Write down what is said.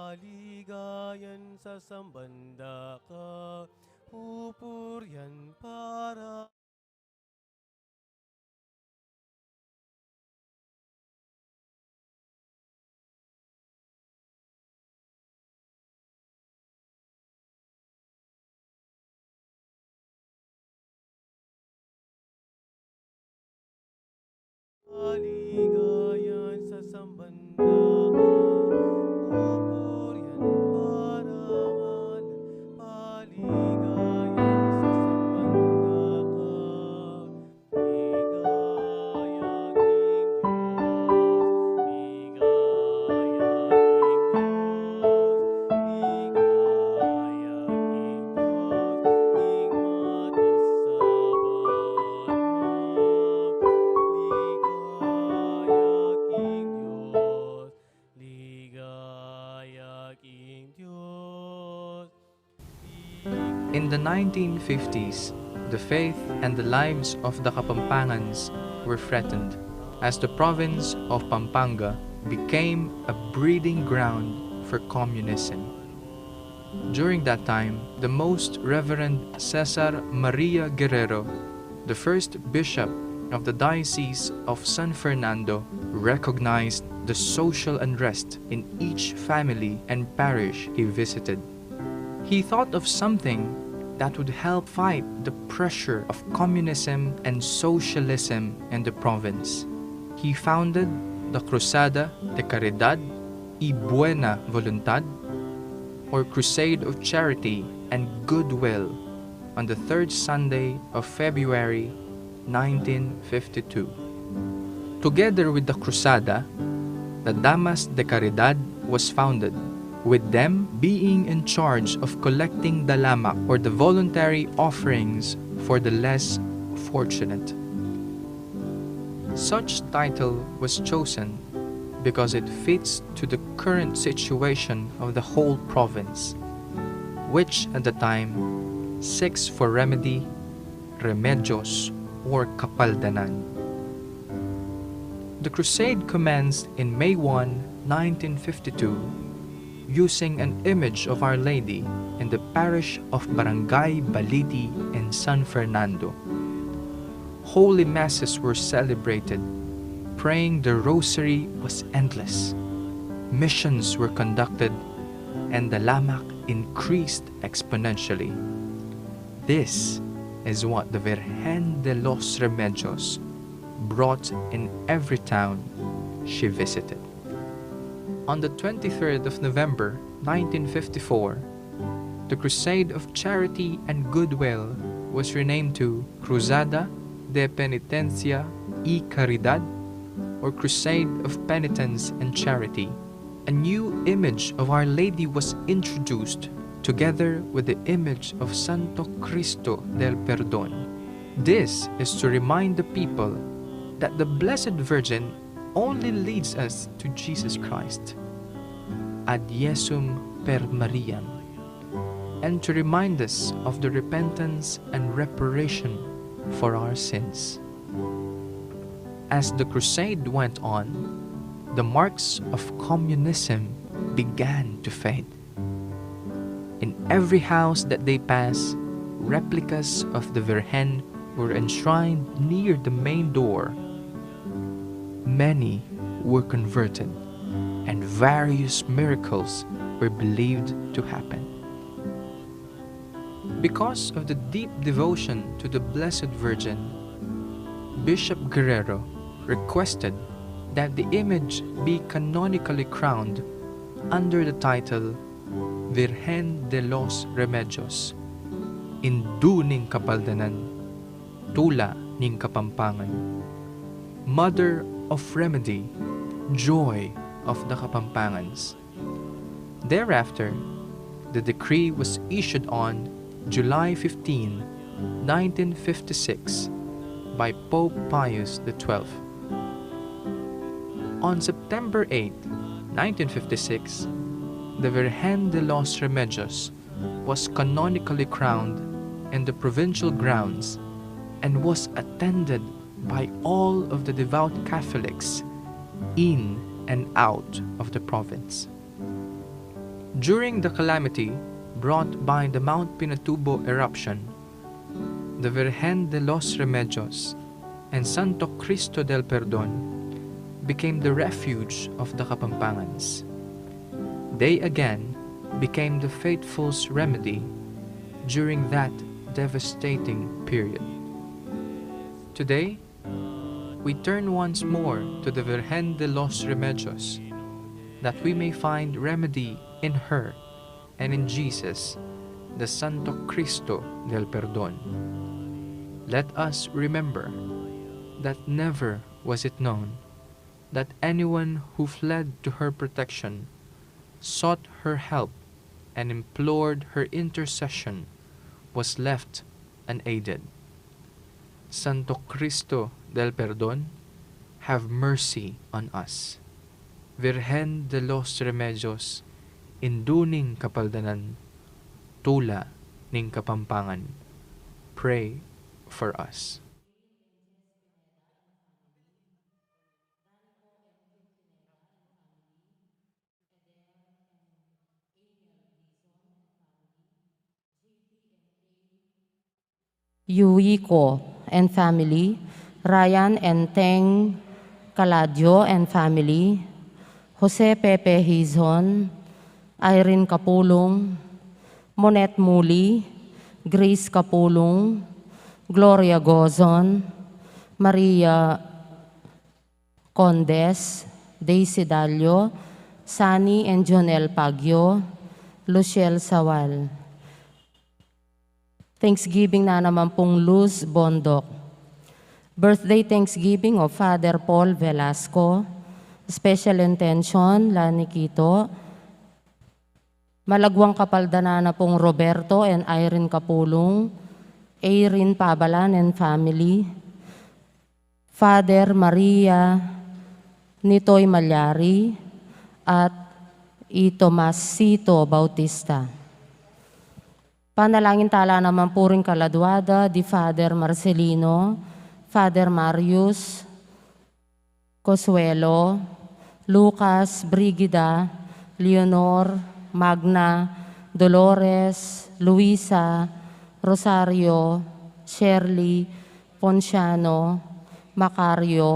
Kaligayan sa sambanda ka, pupuryan para. Kaligayan sa sambanda ka, pupuryan parangalan. Paligayan sa sambanda ka, ligaya king Diyos, ligaya king Diyos, ligaya king Diyos, king matasabat mo. Ligaya king Diyos, ligaya king Diyos, In the 1950s, the faith and the lives of the Kapampangans were threatened as the province of Pampanga became a breeding ground for communism. During that time, the Most Reverend Cesar Maria Guerrero, the first bishop of the Diocese of San Fernando, recognized the social unrest in each family and parish he visited. He thought of something that would help fight the pressure of communism and socialism in the province. He founded the Cruzada de Caridad y Buena Voluntad, or Crusade of Charity and Goodwill, on the third Sunday of February 1952. Together with the Cruzada, the Damas de Caridad was founded, with them being in charge of collecting dalamak, or the voluntary offerings for the less fortunate. Such title was chosen because it fits to the current situation of the whole province, which at the time seeks for remedy, remedios, or kapaldanan. The crusade commenced in May 1, 1952, using an image of Our Lady in the parish of Barangay Baliti in San Fernando. Holy Masses were celebrated. Praying the Rosary was endless. Missions were conducted, and the lamak increased exponentially. This is what the Virgen de los Remedios brought in every town she visited. On the 23rd of November 1954, the Crusade of Charity and Goodwill was renamed to Cruzada de Penitencia y Caridad, or Crusade of Penitence and Charity. A new image of Our Lady was introduced, together with the image of Santo Cristo del Perdón. This is to remind the people that the Blessed Virgin only leads us to Jesus Christ, ad Jesum per Mariam, and to remind us of the repentance and reparation for our sins. As the crusade went on, the marks of communism began to fade. In every house that they passed, replicas of the Virgen were enshrined near the main door. Many were converted, and various miracles were believed to happen. Because of the deep devotion to the Blessed Virgin, Bishop Guerrero requested that the image be canonically crowned under the title Virgen de los Remedios, Indu ning Kapaldanan, Tula ning Kapampangan, Mother of Remedy, Joy of the Kapampangans. Thereafter, the decree was issued on July 15, 1956 by Pope Pius XII. On September 8, 1956, the Virgen de los Remedios was canonically crowned in the provincial grounds and was attended by all of the devout Catholics in and out of the province. During the calamity brought by the Mount Pinatubo eruption, the Virgen de los Remedios and Santo Cristo del Perdon became the refuge of the Kapampangans. They again became the faithful's remedy during that devastating period. Today, we turn once more to the Virgen de los Remedios, that we may find remedy in her and in Jesus, the Santo Cristo del Perdon. Let us remember that never was it known that anyone who fled to her protection, sought her help, and implored her intercession was left unaided. Santo Cristo del Perdon, have mercy on us. Virgen de los Remedios, induning kapaldanan, tula ning kapampangan, pray for us. Yuiko and family, Ryan and Teng Caladio and family, Jose Pepe Hizon, Irene Kapulong, Monet Muli, Grace Kapulong, Gloria Gozon, Maria Condes, Daisy Dalio, Sani and Jonel Pagyo, Luciel Sawal. Thanksgiving na naman pong Luz Bondok. Birthday Thanksgiving of Father Paul Velasco. Special intention, Lani Quito. Malagwang kapaldana na pong Roberto and Irene Kapulong. Erin Pabalan and family. Father Maria Nitoy Malyari at Tomasito Bautista. Panalangin tala naman po rin kaladwada di Father Marcelino, Father Marius, Consuelo, Lucas, Brigida, Leonor, Magna, Dolores, Luisa, Rosario, Shirley, Ponciano, Macario,